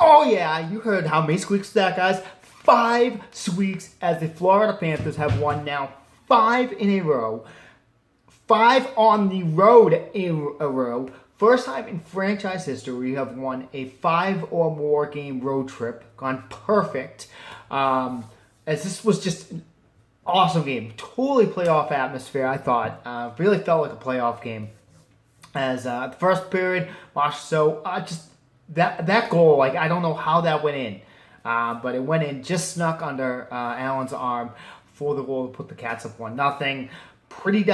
Oh yeah, you heard how many squeaks that, guys? 5 squeaks as the Florida Panthers have won now 5 in a row. 5 on the road in a row. First time in franchise history we have won a 5 or more game road trip. Gone perfect. As this was just an awesome game. Totally playoff atmosphere, I thought. Really felt like a playoff game. As the first period, just that goal, like I don't know how that went in. But it went in, just snuck under Allen's arm for the goal to put the Cats up 1-0. Pretty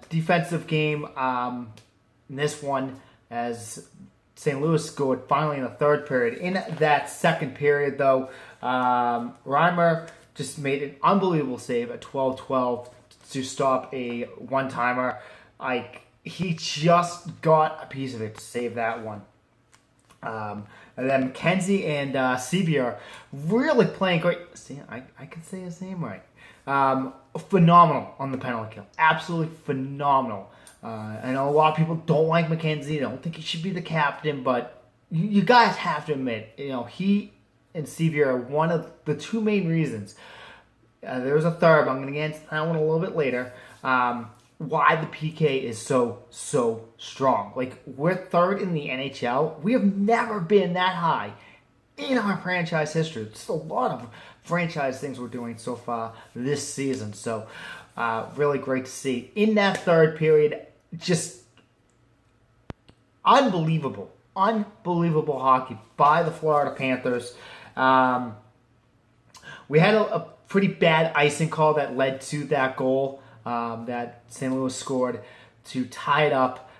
defensive game in this one, as St. Louis scored finally in the third period. In that second period, though, Reimer just made an unbelievable save at 12-12 to stop a one-timer. He just got a piece of it to save that one. And then McKenzie and Sevier really playing great. See, I can say his name right. Phenomenal on the penalty kill. Absolutely phenomenal. I know a lot of people don't like McKenzie. Don't think he should be the captain, but you guys have to admit, he and Sevier are one of the two main reasons. There's a third, but I'm going to get into that one a little bit later. Why the PK is so strong. Like, we're third in the NHL. We have never been that high in our franchise history. Just a lot of franchise things we're doing so far this season. So, really great to see. In that third period, just unbelievable hockey by the Florida Panthers. We had a pretty bad icing call that led to that goal. That St. Louis scored to tie it up.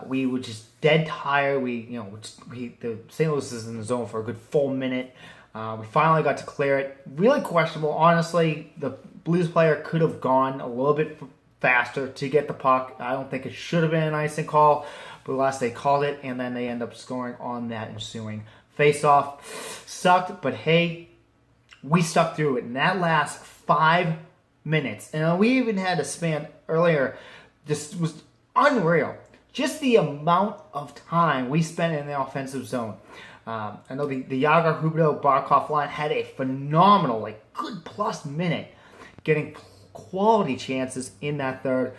We were just dead tired. The St. Louis is in the zone for a good full minute. We finally got to clear it. Really questionable, honestly. The Blues player could have gone a little bit faster to get the puck. I don't think it should have been an icing call, but last they called it, and then they end up scoring on that ensuing face-off. Sucked, but hey, we stuck through it. And that last 5 minutes, and we even had a span earlier. This was unreal. Just the amount of time we spent in the offensive zone. I know the Yager, Huberdeau, Barkov line had a phenomenal, good plus minute, getting quality chances in that third.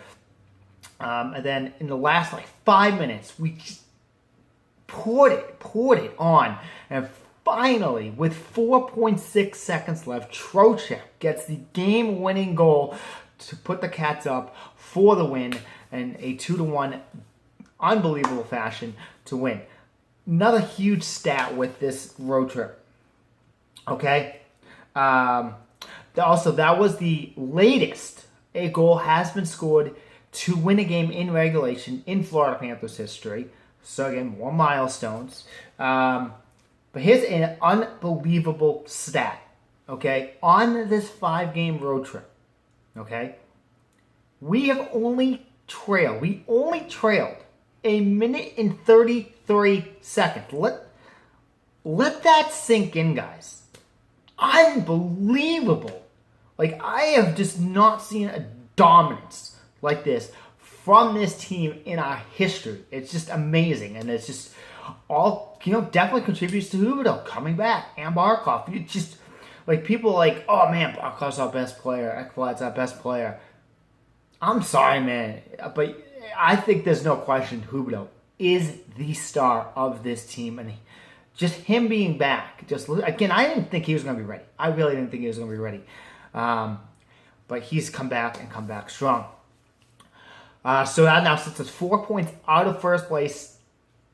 And then in the last 5 minutes, we just poured it on. And finally, with 4.6 seconds left, Trocheck gets the game-winning goal to put the Cats up for the win in a 2-1 unbelievable fashion to win. Another huge stat with this road trip. Okay? Also, that was the latest a goal has been scored to win a game in regulation in Florida Panthers history. So again, more milestones. But here's an unbelievable stat, okay? On this 5-game road trip, okay? We only trailed a minute and 33 seconds. Let that sink in, guys. Unbelievable. I have just not seen a dominance like this from this team in our history. It's just amazing, and it's just all, definitely contributes to Huberdeau coming back and Barkov. You just, people oh man, Barkov's our best player, Ekblad's our best player. I'm sorry, man, but I think there's no question Huberdeau is the star of this team, and just him being back, again, I didn't think he was going to be ready. I really didn't think he was going to be ready. But he's come back strong. So that now sits us 4 points out of first place.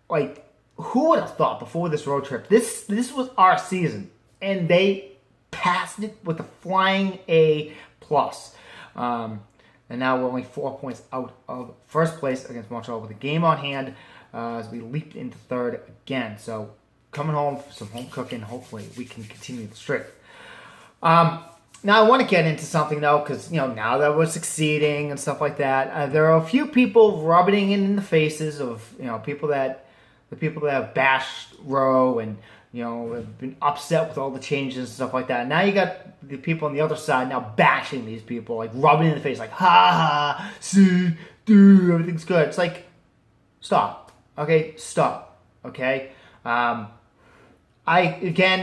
Who would have thought before this road trip? This was our season, and they passed it with a flying A+. And now we're only 4 points out of first place against Montreal with a game on hand as we leaped into third again. So coming home for some home cooking. Hopefully we can continue the streak. Now, I want to get into something, though, because, now that we're succeeding and stuff like that, there are a few people rubbing in the faces of, the people that have bashed Rowe and, have been upset with all the changes and stuff like that. Now you got the people on the other side now bashing these people, rubbing in the face, ha ha, see, dude, everything's good. It's stop. Okay, stop. Okay? I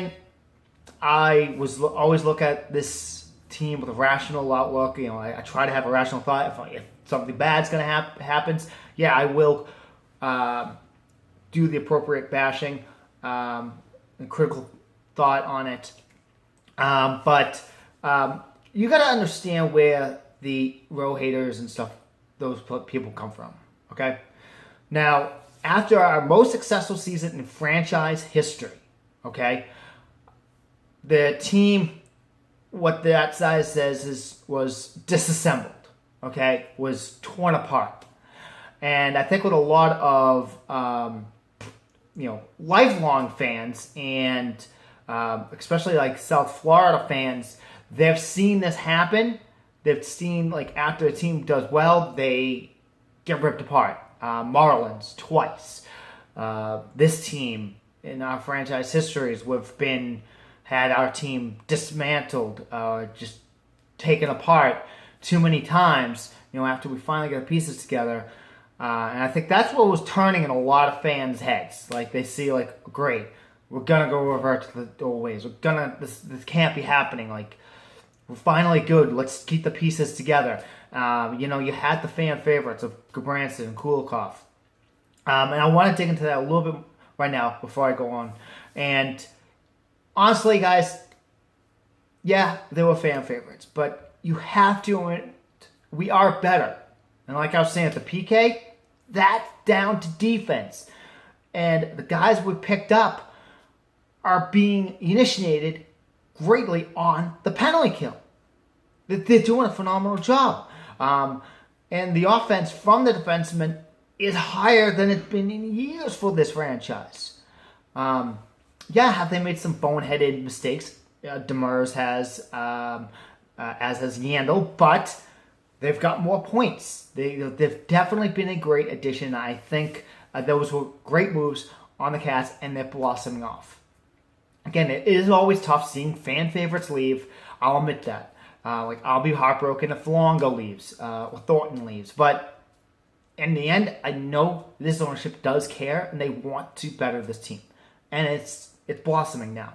always look at this team with a rational outlook. I try to have a rational thought. If something bad's going to happens, yeah, I will do the appropriate bashing and critical thought on it. But you got to understand where the Rowe haters and stuff, those people come from. Okay, now after our most successful season in franchise history, okay, the team, what that size says was disassembled. Okay, was torn apart, and I think with a lot of lifelong fans and especially like South Florida fans, they've seen this happen. They've seen, like, after a team does well, they get ripped apart. Marlins twice. This team in our franchise histories, we've had our team dismantled, just taken apart too many times. After we finally got the pieces together, and I think that's what was turning in a lot of fans' heads. Like, they see, like, great, we're gonna go revert to the old ways. This can't be happening. Like, we're finally good. Let's keep the pieces together. You had the fan favorites of Gabranson and Kulikov. And I want to dig into that a little bit right now before I go on. And honestly, guys, yeah, they were fan favorites. But you have to admit, we are better. And like I was saying at the PK, that's down to defense. And the guys we picked up are being initiated greatly on the penalty kill. They're doing a phenomenal job. And the offense from the defensemen is higher than it's been in years for this franchise. Have they made some boneheaded mistakes? Demers has, as has Yandel, but they've got more points. They've definitely been a great addition. I think those were great moves on the Cats, and they're blossoming off. Again, it is always tough seeing fan favorites leave. I'll admit that. I'll be heartbroken if Longo leaves or Thornton leaves. But in the end, I know this ownership does care and they want to better this team, and it's blossoming now.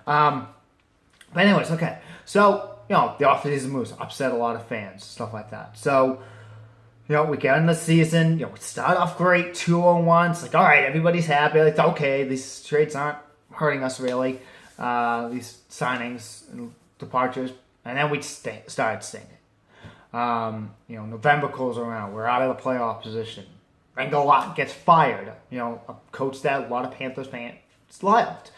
But anyways, okay. So the offseason moves upset a lot of fans, stuff like that. So we get in the season. We start off great, 2-1. It's like, all right, everybody's happy. It's okay. These trades aren't hurting us really. These signings and departures. And then we started stinking. November goes around. We're out of the playoff position. Rengelot gets fired. A coach that a lot of Panthers fans loved.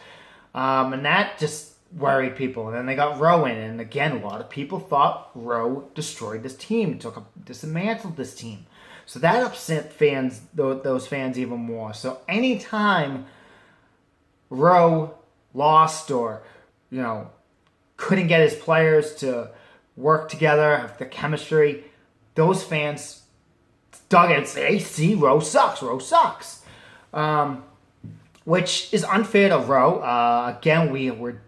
And that just worried people. And then they got Rowe in. And again, a lot of people thought Rowe destroyed this team. Dismantled this team. So that upset those fans even more. So anytime Rowe lost or, couldn't get his players to work together, have the chemistry, those fans dug it and say, hey, see, Rowe sucks. Which is unfair to Rowe. Again, we were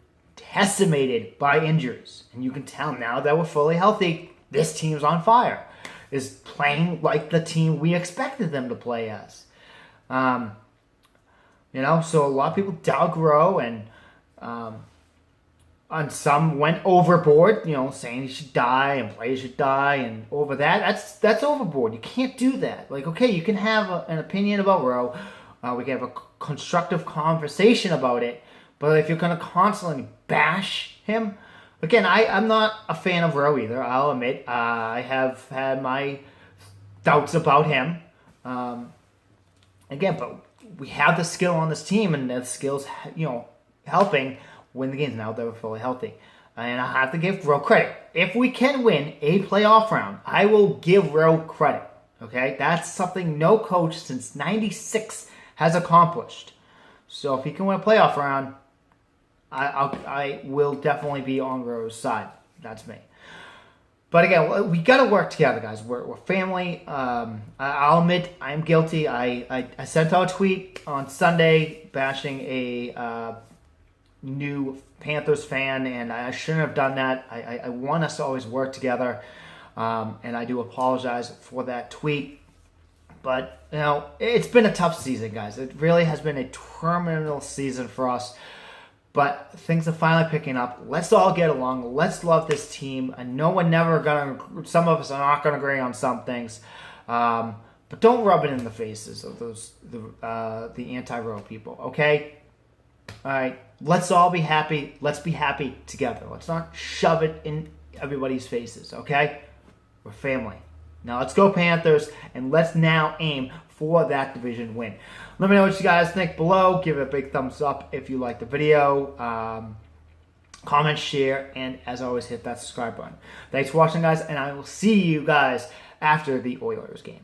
decimated by injuries. And you can tell now that we're fully healthy, this team's on fire. Is playing like the team we expected them to play as. So a lot of people dug Rowe and some went overboard, saying he should die and players should die, and over that's overboard. You can't do that. Like, okay, you can have an opinion about Rowe. We can have a constructive conversation about it, but if you're going to constantly bash him, again, I'm not a fan of Rowe either. I'll admit I have had my doubts about him. Again, but we have the skill on this team, and the skills, helping win the games now that we're fully healthy. And I have to give Rowe credit. If we can win a playoff round, I will give Rowe credit. Okay? That's something no coach since 96 has accomplished. So if he can win a playoff round, I will definitely be on Rowe's side. That's me. But again, we got to work together, guys. We're family. I'll admit I'm guilty. I sent out a tweet on Sunday bashing a new Panthers fan, and I shouldn't have done that. I want us to always work together, and I do apologize for that tweet. But, it's been a tough season, guys. It really has been a terminal season for us. But things are finally picking up. Let's all get along. Let's love this team. I know some of us are not gonna agree on some things, but don't rub it in the faces of the anti-row people. Okay. All right. Let's all be happy. Let's be happy together. Let's not shove it in everybody's faces. Okay. We're family. Now let's go Panthers, and let's now aim for that division win. Let me know what you guys think below. Give it a big thumbs up if you like the video. Comment, share, and as always, hit that subscribe button. Thanks for watching, guys, and I will see you guys after the Oilers game.